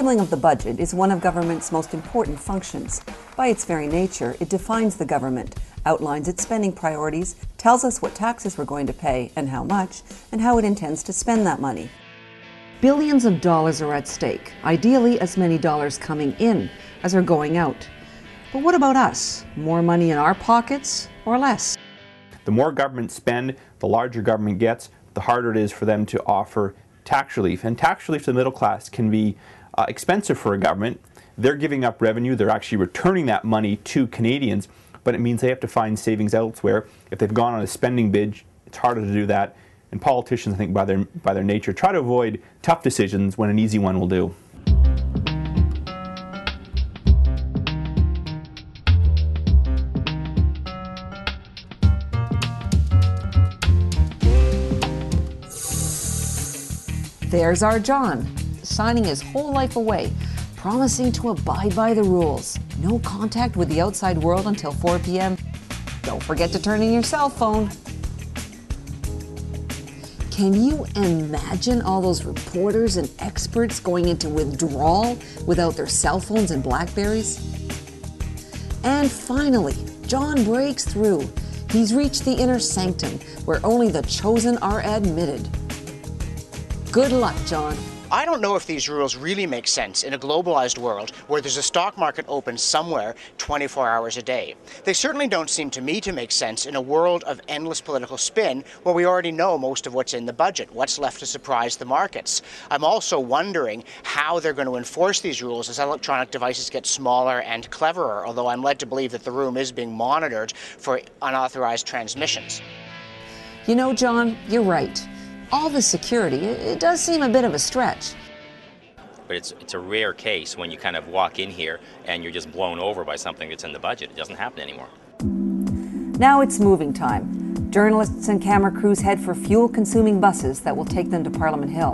tabling of the budget is one of government's most important functions. By its very nature, it defines the government, outlines its spending priorities, tells us what taxes we're going to pay and how much, and how it intends to spend that money. Billions of dollars are at stake, ideally as many dollars coming in as are going out. But what about us? More money in our pockets or less? The more government spend, the larger government gets, the harder it is for them to offer tax relief. And tax relief to the middle class can be expensive for a government. They're giving up revenue, they're actually returning that money to Canadians, but it means they have to find savings elsewhere. If they've gone on a spending binge, it's harder to do that. And politicians, I think, by their nature, try to avoid tough decisions when an easy one will do. There's our John, signing his whole life away, promising to abide by the rules. No contact with the outside world until 4 p.m. Don't forget to turn in your cell phone. Can you imagine all those reporters and experts going into withdrawal without their cell phones and Blackberries? And finally, John breaks through. He's reached the inner sanctum where only the chosen are admitted. Good luck, John. I don't know if these rules really make sense in a globalized world where there's a stock market open somewhere 24 hours a day. They certainly don't seem to me to make sense in a world of endless political spin where we already know most of what's in the budget, what's left to surprise the markets. I'm also wondering how they're going to enforce these rules as electronic devices get smaller and cleverer, although I'm led to believe that the room is being monitored for unauthorized transmissions. You know, John, you're right. All the security, it does seem a bit of a stretch. But it's a rare case when you kind of walk in here and you're just blown over by something that's in the budget. It doesn't happen anymore. Now it's moving time. Journalists and camera crews head for fuel-consuming buses that will take them to Parliament Hill,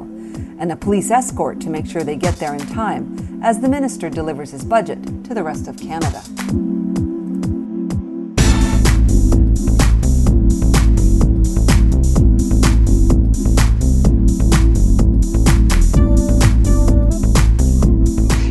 and a police escort to make sure they get there in time as the minister delivers his budget to the rest of Canada.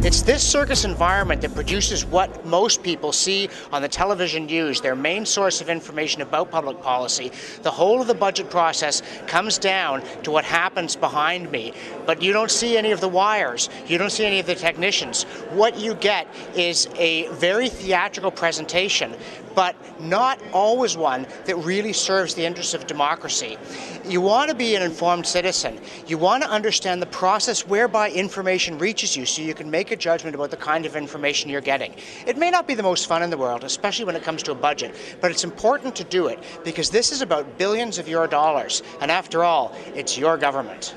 It's this circus environment that produces what most people see on the television news, their main source of information about public policy. The whole of the budget process comes down to what happens behind me, but you don't see any of the wires, you don't see any of the technicians. What you get is a very theatrical presentation, but not always one that really serves the interests of democracy. You want to be an informed citizen. You want to understand the process whereby information reaches you so you can make a judgment about the kind of information you're getting. It may not be the most fun in the world, especially when it comes to a budget, but it's important to do it because this is about billions of your dollars, and after all, it's your government.